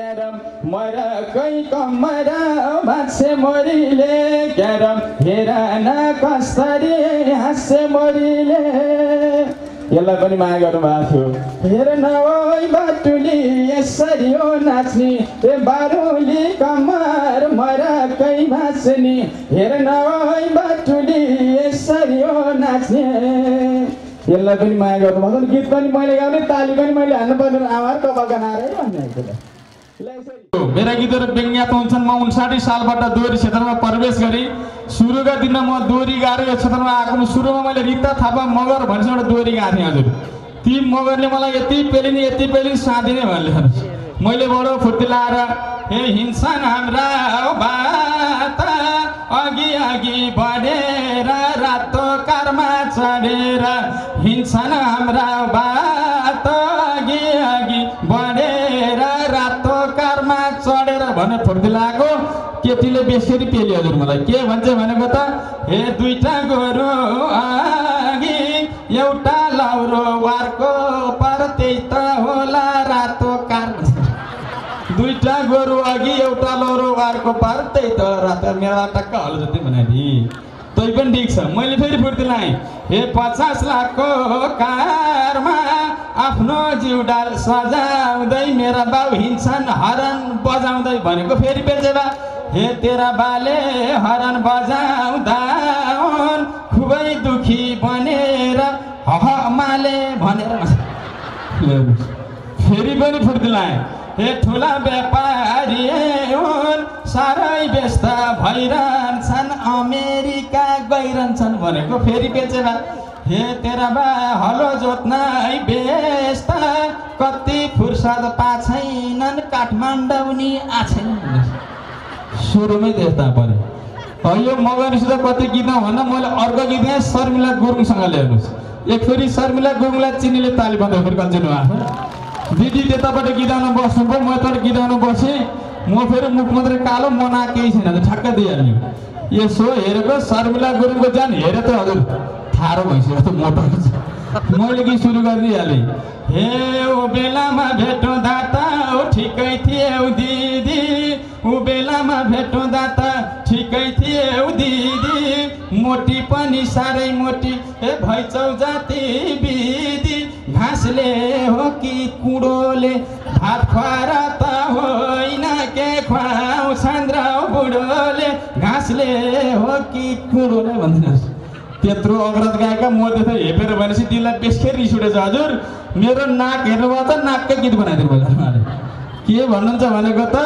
Carrom मरकै कमर भाँच्छ मोरीले carrom हेर न कसरी हाँस्छ मोरीले। यसलाई पनि माया गर्नुभएको थियो। हेर न ओइ बाटुली यसरी हो नाच्ने ए बारुली कमर मरकै भाँच्ने। हेर न ओइ बाटुली यसरी हो नाच्ने। यसलाई पनि माया गर्नुभएको। गीत पनि मैले गाउने ताली पनि मैले हान्नुपर्ने आमार कपाल गनाएर भन्ने। मेरा गीतहरू व्यङ्ग्यात्मक हुन्छन्। म 59 सालबाट दोहोरी क्षेत्रमा प्रवेश गरेँ। सुरुका दिनमा म दोहोरी गाएर यो क्षेत्रमा आएको। सुरुमा मैले रिता थापा मगर भनेपछि एउटा दोहोरी गाएको थिएँ। हजुर ती मगरले मलाई यति पेलिन साँधिने भन्ले मैले बडो फुर्ती लाएर हे हिँड्छन् हाम्रा बात अघि अघि बढेर रातो कारमा चढेर हिँड्छन् हाम्रा बात अघि अघि बढेर रातो कारमा चढेर भने फुर्ती लागेको। केटीले बेसरी पेल्यो हजुर मलाई के भन्छ भनेको त हे दुईटा गोरु अघि एउटा लौरो वारको पर त्यही त होला रातो कार। दुईटा गोरु अघि एउटा लौरो वारको पार त्यही त रातो मेरा टक्क हल जति बनाइदि तै पनि ठिक छ। मैले फेरि फुर्ती लाएँ हे 50 लाखको कारमा आफ्नो जिउडाल सजाउँदै मेरा बाउ हिँड्छन् हरन बजाउँदै भनेको फेरि बेलजेबा हे तेरा बाले हरन बजाउँदा खुबै दुखी बनेर हहमाले भनेर फेरि पनि फुर्ती लाएँ हे ठुला व्यापारी हुन् साह्रै व्यस्त भइरहन्छन् अमेरिका गइरहन्छन् भनेको फेरि बेचेबा हे तेरा बा हलो जोत्नै व्यस्त कति फुर्सद पाछैनन् काठमाडौँ नि आछैन। सुरुमै त्यस्ता पऱ्यो। यो मगरसित कति गीत भन्न मैले अर्को गीत गाएँ शर्मिला गुरुङसँग ल्याउनुहोस्। एक फेरि शर्मिला गुरुङलाई चिनीले ताली बन्दा फेरि कन्टिन्यू आएको। दिदी त्यताबाट गीत गाउन बस्नु भयो म यताबाट गीत गाउन बसेँ। म फेरि मुख मात्रै कालो मना केही छैन ठ्याक्क दिइहाल्यो। यसो हेरेको शर्मिला गुरुङको जान हेरे त हजुर ठाडो भइसक्यो जस्तो मोटो मैले गीत सुरु गरिदिइहालेँ। हे ओ बेलामा भेटौँदा त ठिकै थियौ दिदी ऊ बेलामा भेटौँदा त ठिकै थियौ दिदी मोटी पनि साह्रै मोटी हे भइचौ जाति बिदी घाँसले हो कि कुँडोले भात खुवाएर त होइन के खुवाउँछन् र बुढोले घाँसले हो कि कुँडोले भन्दिनुहोस्। त्यत्रो अग्रत गाएका म त्यस्तो हेपेर भनेपछि दिललाई बेसखेर रिस उठेछ हजुर। मेरो नाक हेर्नुभयो त नाककै गीत बनाइदिनु भयो उहाँले। के भन्नुहुन्छ भनेको त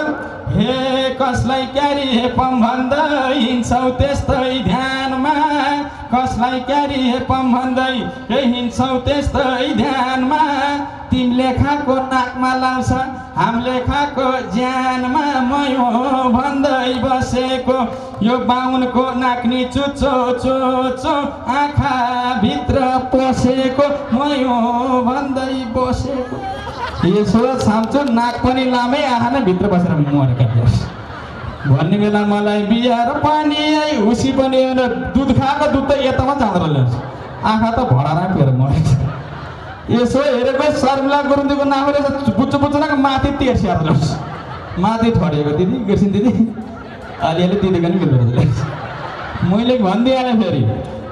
हे कसलाई क्यारी हेपम भन्दै हिँड्छौ त्यस्तै ध्यानमा कसलाई क्यारी हेपम भन्दै हे हिँड्छौ त्यस्तै ध्यानमा तिमीले खाएको नाकमा लाउँछ हामीले खाएको ज्यानमा मयो भन्दै बसेको यो बाहुनको नाक्नी चुचो चोचो आँखा भित्र पसेको मयो भन्दै बसेको। यसो छाम्छु नाक पनि लामै आँखा नै भित्र बसेर मरेका भन्ने बेला मलाई बिहा र पानी हुसी पनि दुध खाएको दुध त यतामा जाँदो रहेछ आँखा त भडारा फेर मरेछ। यसो हेरेको शर्मिला गुरुङको नाम रहेछ बुच्चो बुच्चोको माथि तेर्सिया रहेछ माथि ठडेको दिदी गर्छिन् दिदी अलिअलि दिदीको नि मिल्दो रहेछ। मैले भनिदिइहालेँ फेरि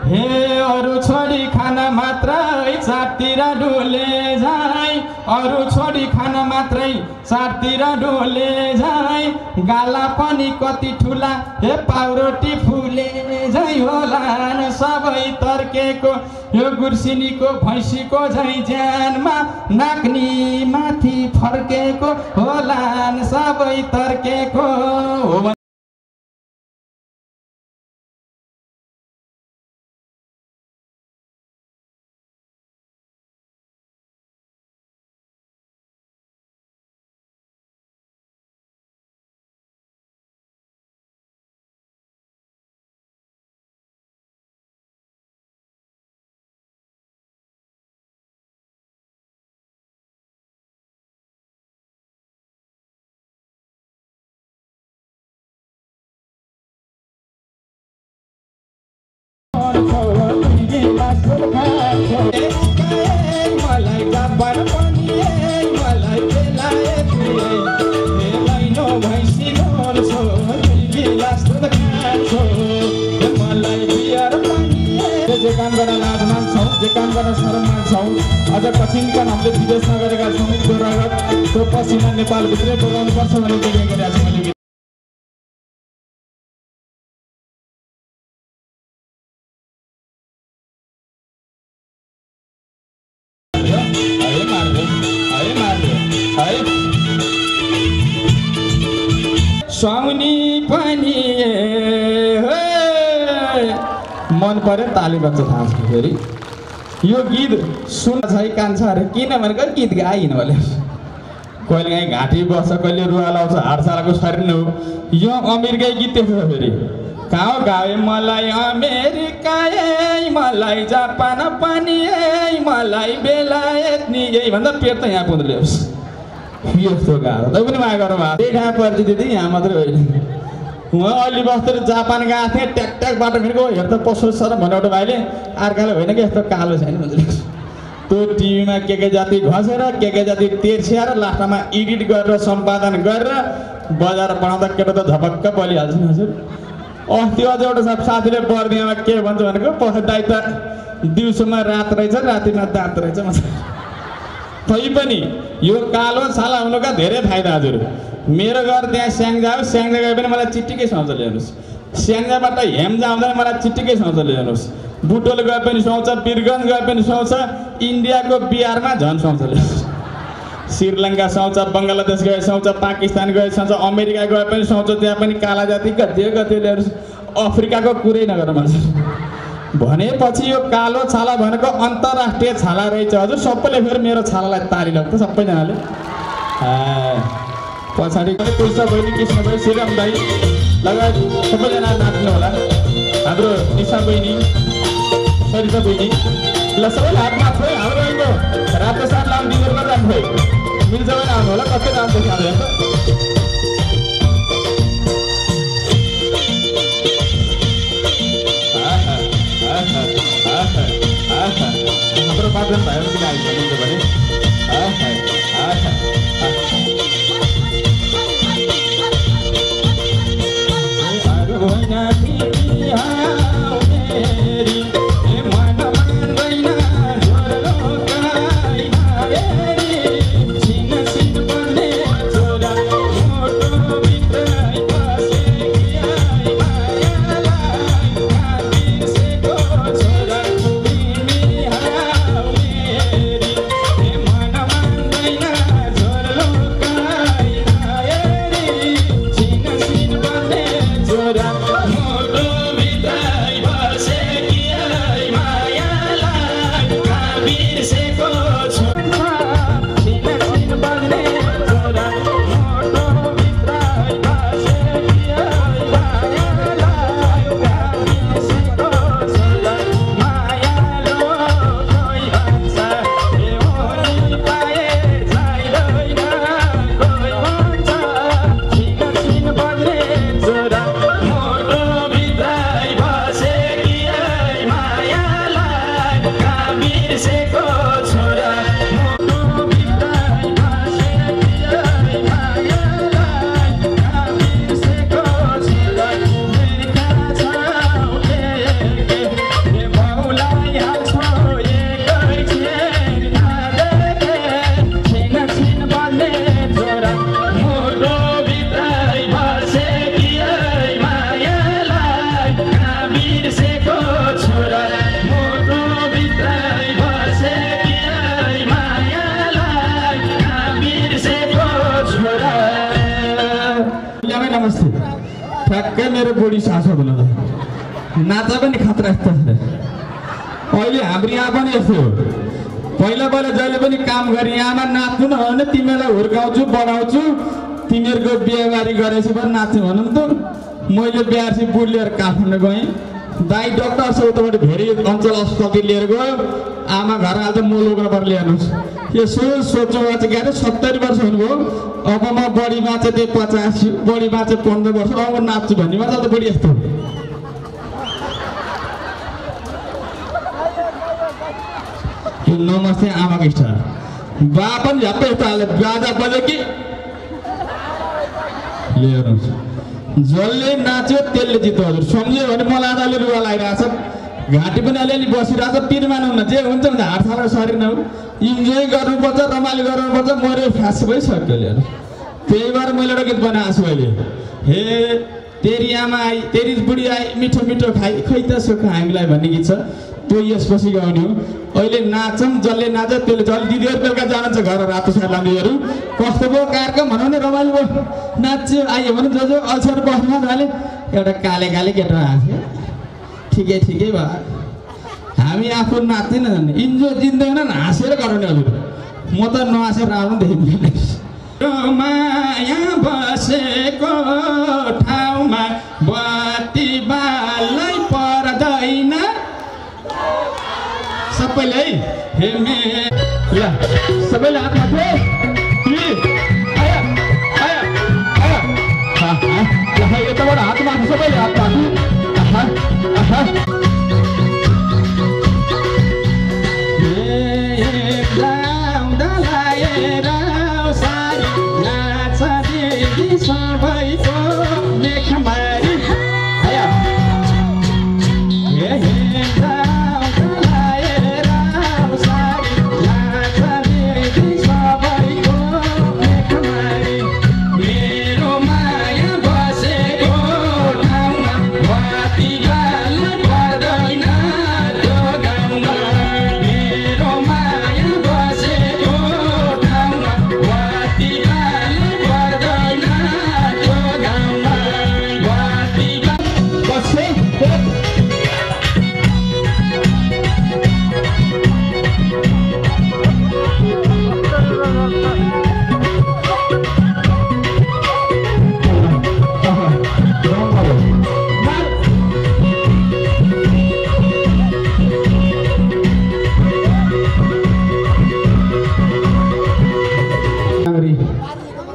हे अरू छोडी खान मात्रै चारतिर डोले जाई अरू छोडी खान मात्रै चारतिर डोले जाई गाला पनि कति ठुला हे पाउरोटी फुले झै होलान् सबै तर्केको यो गुर्सिनीको भैँसीको झै ज्यानमा नाक्नी माथि फर्केको होलान् सबै तर्केको। राज्य काम गर्न साह्रो मान्छौँ। अझ कठिन काम हामीले विदेशमा गरेका छौँ। त्यो रगत त्यो पसिना नेपालभित्रै बगाउनुपर्छ भन्ने निर्णय गरेका छौँ। मैले सुहाउनी पनि मन पर्यो ताली बज्छ थाहा छ फेरि यो गीत सुन्न छै कान्छाहरू किन भनेको गीत गाइन भने कहिले काहीँ घाँटी बस्छ कहिले रुवा लाउँछ हाडसालाको शरीर हो यो अमेरिकै गीत त्यसो फेरि कहाँ गाए मलाई अमेरिका मलाई जापान पनि मलाई बेलायत नि यही भन्दा पेट त यहाँ पुग्दो ल्याओस् यस्तो गाह्रो तै पनि माया गरौँ देखा पर्छ दिदी यहाँ मात्रै होइन उहाँ अलि बस्दै जापान गएको थिएँ ट्याक ट्याक बाटो फेरिको हेर त पसो सर भने एउटा भाइले अर्काले होइन कि यस्तो कालो छैन भन्छ त्यो टिभीमा के जाति घसेर के जाति तेर्स्याएर लास्टमा एडिट गरेर सम्पादन गरेर बजार बनाउँदा केटा त झपक्क बलिहाल्छ नि हजुर अस्ति अझ एउटा साथीले बर्दियामा के भन्छ भनेको पसदाइ त दिउँसोमा रात रहेछ रातिमा दाँत रहेछ तैपनि यो कालो छाला हुनुका धेरै फाइदा हजुर मेरो घर त्यहाँ स्याङ्जा हो स्याङ्जा गए पनि मलाई चिट्टिकै शौच ल्याउनुहोस् स्याङ्जाबाट हेम्जा आउँदा मलाई चिट्टिकै शौच ल्याउनुहोस् बुटोल गए पनि सुहाउँछ वीरगञ्ज गए पनि सुहाउँछ इन्डियाको बिहारमा झन् सुहाउँछ ल्याउनुहोस् श्रीलङ्का सुहाउँछ बङ्गलादेश गए सुहाउँछ पाकिस्तान गए सुहाउँछ अमेरिका गए पनि सुहाउँछ त्यहाँ पनि काला जाति कति ल्याउनुहोस् अफ्रिकाको कुरै नगरौँ भन्छ भनेपछि यो कालो छाला भनेको अन्तर्राष्ट्रिय छाला रहेछ हजुर सबैले फेरि मेरो छालालाई ताली लाग्छ सबैजनाले पछाडि तुलसा बहिनी कृष्ण भाइ श्रीराम दाई लगायत सबैजना नाच्नु होला हाम्रो निशा बहिनी सरिता बहिनी ल सबैले हातमा खोइ हाम्रो अहिले रातो साथ लाम दिगरमा जानु खोइ मिल्छ भने आउनु होला कति राम्रो देखाउँदै हाम्रो पाटन भाइहरू किन आइसक्नुहुन्छ भने ठ्याक्कै मेरो बुढी सासू हुनु त नाचा पनि खतरा यस्तो अहिले हाम्रो यहाँ पनि यस्तो हो पहिला जहिले पनि काम गरी यहाँमा नाच्नु न भने तिमीलाई हुर्काउँछु बढाउँछु तिमीहरूको बिहेबारी गरेपछि पनि नाच्नु भनौँ त मैले बिहारसी बुढ लिएर काठमाडौँ गएँ दाई डक्टर छ उताबाट भेरी अञ्चल अस्पताल लिएर गयो आमा घर आज मोलोबाट ल्याउनुहोस् यसो सोचौँ चाहिँ के अरे 70 वर्ष हुनुभयो अब म बढी बाँचे त्यही 85 बढी बाँचे 15 वर्ष अब नाच्छु भन्ने मात्र त बढी यस्तो नमस्ते आमाको इच्छा बा पनि झ्याप्पै यस्तो हाल्यो बाजा बज्यो कि लिएर जसले नाच्यो त्यसले जित्यो हजुर सम्झ्यो भने मलाई आधाले रुवा लागिरहेछ घाँटी पनि अलिअलि बसिरहेको छ तिर मानौँ न जे हुन्छ भने हात थालेर शरीर नौ इन्जोय गर्नुपर्छ रमाइलो गर्नुपर्छ मर्यो फाँस भइसक्यो अरे त्यही भएर मैले एउटा गीत बनाएको छु अहिले हे तेरी आमा आई तेरी बुढी आई मिठो मिठो खाइ खै त सुख हामीलाई भन्ने गीत छ त्यो यसपछि गाउने हो अहिले नाचौँ जसले नाच त्यसले जसले दिदीहरू बेलुका जान्छ घर रातो सार लाँदीहरू कस्तो भयो कार्यक्रम भनौँ न रमाइलो भयो नाच्यो आयो भने जो अल्छर बस्नु थाले एउटा काले काले केटा हाँस्यो ठिकै ठिकै भयो हामी आफू नाच्दैन जाने इन्जोय दिँदैन हाँसेर गराउने हजुर म त नहाँसेर राम्रो देखिँदैन माया बसेको ठाउँमा बत्ती बालै पर्दैन सबैले हे मे ल सबैले हात माथि आया आया आया हा हा यताबाट हात माथि सबैले हात माथि आहा आहा सबैको मेखमारी आया मेरो माया बसेको ठाउँमा बत्ती बाल्नु पर्दैन त्यो गाउँमा मेरो माया बसेको ठाउँमा बत्ती बाल्नु पर्दैन त्यो गाउँमा बत्ती बसे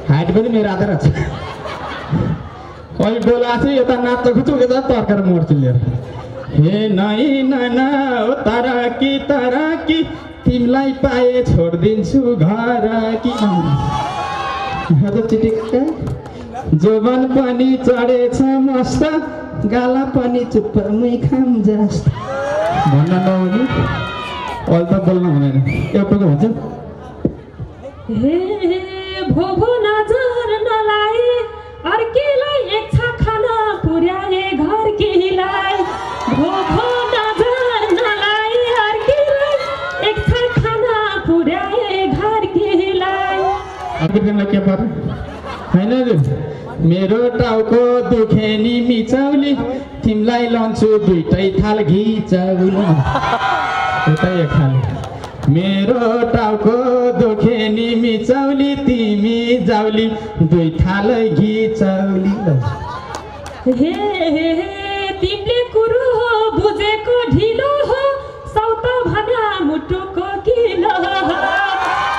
हाइट पनि मेरो आधार छ कहिले डोला चाहिँ यता नाच्छ खुच्छु यता तर्केर मर्छु लिएर हे नै नाना हो तारा कि तिमीलाई पाए छोडिदिन्छु घर कि चिटिक्क जोबन पनि चढेछ मस्त गाला पनि चुप्प मुखाम जस्तो भन्न नहुने अहिले त बोल्न हुँदैन एउटाको हुन्छ भोभो नजर नलाए अर्केलाई एक छाक खाना पुर्याए घर केहीलाई भोभो नजर नलाए अर्केलाई एक छाक खाना पुर्याए घर केहीलाई के पर्यो होइन मेरो टाउको दुखे नि मिचौली तिमीलाई लान्छु दुईटै थाल घिचौली उतै एक थाल मेरो टाउको दुखे नि मिचौली तिमी जाउली दुई थाल घिचौली हे तिमीले कुरो हो बुझेको ढिलो हो सौत भन्या मुटुको किलो हो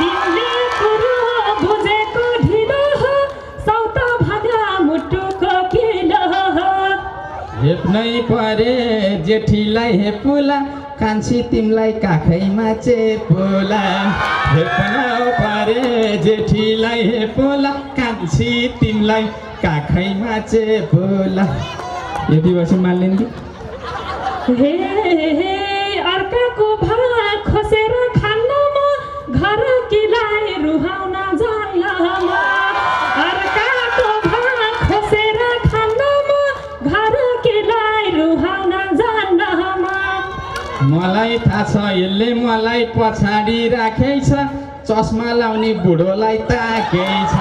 तिमीले कुरो हो बुझेको ढिलो हो सौत भन्या मुटुको किलो हो हेप्नै परे जेठीलाई हेपुला कान्छी तिमीलाई काखैमा चेपुला हेप्न परे जेठीलाई हेपुला कान्छी तिमीलाई काखैमा चेपुला यति बसी मान्लिन् हे अर्काको भाग खोसेर खान्न म घर किलाई रुहाउन जान्न अर्काको भाग खोसेर खान्न म घर किलाई रुहाउन जान्न मलाई थाहा छ यसले मलाई पछाडि राखेछ चस्मा लाउने बुढोलाई ताकेछ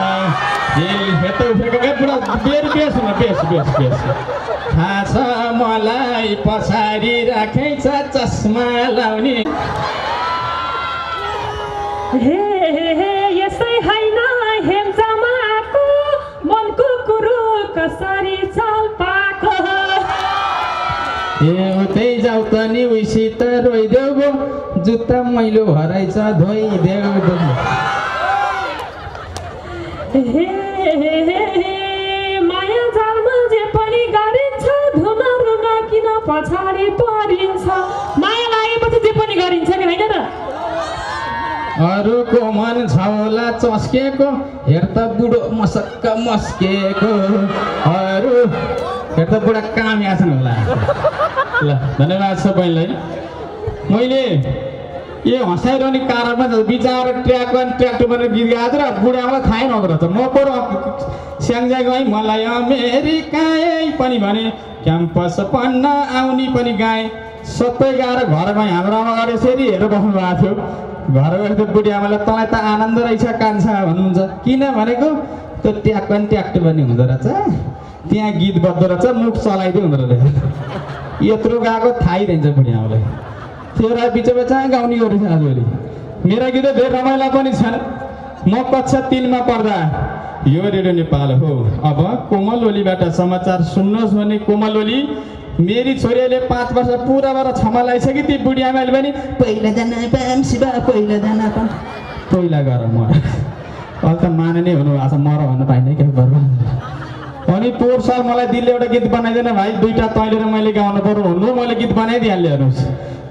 थाहा छ मलाई पछाडि राखेछ चस्मा लाउने हे यसै होइन हेम्चामाको मनको कुरो कसरी चाल पाको उतै जाऊ त नि उसित रोइदेऊ गो जुत्ता मैलो हराइछ धोइदेऊ गो माया जालमा जे पनि गरिन्छ धुन रुन किन पछाडि परिन्छ माया लागेपछि जे पनि गरिन्छ कि होइन र अरूको मन छौला चस्केको हेर त बुढो मसक्क मस्केको अरू हेर त बुढा काम यासन होला ल धन्यवाद सबैलाई। मैले यो हँसाइरहने कारणमा बिचरा ट्र्याक्टर भनेर गीत गाएको थियो र बुढामालाई थाहै नहुँदो रहेछ। म पर स्याङ्जा गएँ, मलाई अमेरिकायै पनि भने, क्याम्पस पढ्न आउने पनि गाएँ। सबै गाएर घर गएँ। हाम्रो आमा अगाडि यसरी हेरेर बस्नु भएको थियो। घर गएर त्यो बुढी आमालाई तँलाई त आनन्द रहेछ कान्छा भन्नुहुन्छ। किन भनेको त्यो ट्याक्टर पनि हुँदो रहेछ, त्यहाँ गीत बज्दो रहेछ, मुख चलाइदियो हुँदो रहेछ। यत्रो गएको थाहै दिन्छ बुढी आमालाई। त्यो रात बिचमा कहाँ गाउने गरेछ आजभोलि। मेरा गीत धेरै रमाइला पनि छन्। म कक्षा 3 मा पढ्दा यो रेडियो नेपाल हो। अब कोमल ओलीबाट समाचार सुन्नुहोस् भने, कोमल ओली मेरी छोरीले 5 वर्ष पुरा भएर क्षमा लगाइसक्यो। ती बुढी आमाले पनि पहिला जाना पाम शिवा, पहिला जाना पाम, पहिला गर मर। अहिले त माने हुनु भएको छ, मर भन्न पाइँदैन के गर्नु। अनि पोहोर साल मलाई दिलले एउटा गीत बनाइदिएन भाइ, 2टा तैँले र मैले गाउनु पर्यो भन्नु, मैले गीत बनाइदिइहालेँ हेर्नुहोस्।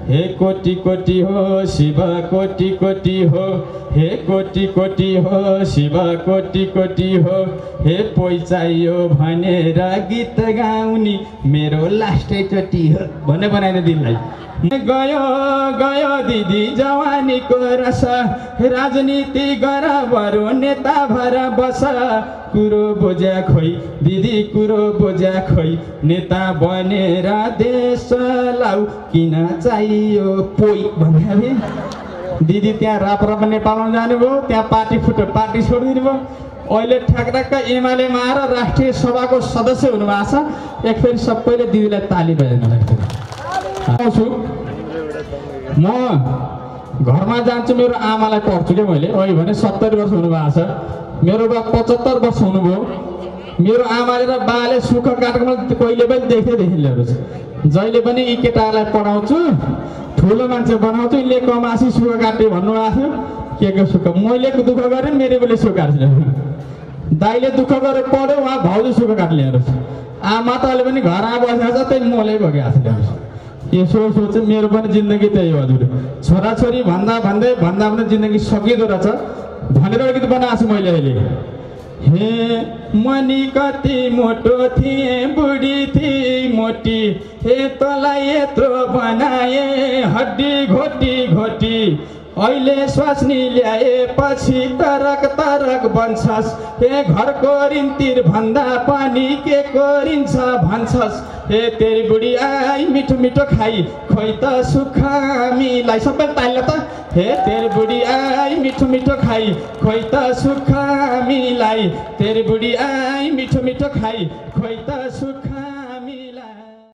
हे कोटी कोटी हो शिव कोटी कोटी हो, हे कोटी कोटी हो शिव कोटी कोटी हो, हे पोइ चाहियो भनेर गीत गाउने मेरो लास्टै चोटि हो भन्ने बनाइदिए दिललाई। गयो गयो दिदी जवानीको रस, राजनीति गर बरु नेता भएर बस। कुरो बुझ्या खोइ दिदी कुरो बुझ्या खोइ, नेता बनेर देश लाउ किन चाहियो पोइ भने। दिदी त्यहाँ राप्रपा नेपालमा जानुभयो, त्यहाँ पार्टी फुट्यो, पार्टी छोडिदिनु भयो। अहिले ठ्याक्क एमालेमा आएर राष्ट्रिय सभाको सदस्य हुनुभएको छ। एक फेरि सबैले दिदीलाई ताली बजाइदिनु आउँछु। म घरमा जान्छु, मेरो आमालाई पढ्छु क्या मैले। अहिले भने 70 वर्ष हुनुभएको छ, मेरो बा 75 वर्ष हुनुभयो। मेरो आमाले र बाले सुख काटेको मैले कहिले पनि देखेदेखि ल्याएको छु। जहिले पनि यी केटाहरूलाई पढाउँछु, ठुलो मान्छे बनाउँछु, यिनले कमासी सुख काटे भन्नुभएको थियो। के सुख मैले दुःख गरेँ, मेरो बेला सुख काट्छु। दाइले दुःख गरेर पढ्यो, उहाँ भाउजू सुख काट्ने हेर्नुहोस्। आमा त अहिले पनि घर आ बसेको छ, त्यही मोलै भइरहेको छ हेर्नुहोस्। यसो सोच मेरो पनि जिन्दगी त्यही हो हजुर। छोराछोरी भन्दै भन्दै जिन्दगी सकिँदो रहेछ भनेर गीत बनाएको छु मैले अहिले। हे मनी कति मोटो थिएँ, बुढी थिए मोटी, हे तँलाई यत्रो बनाए हड्डी घोटी घोटी, अहिले स्वास्नी ल्याएपछि तरक तरक बन्छस्। हे घरको ऋणतिर भन्दा पनि के गरिन्छ भन्छस्। हे तेरी बुढी आई मिठो मिठो खाई, खोइ त सुख मिलाई। सबै ताल्यो त। हे तेरी बुढी आई मिठो मिठो खाई, खोइ त सुख मिलाई। तेरी बुढी आई मिठो मिठो खाई, खोइ त सुख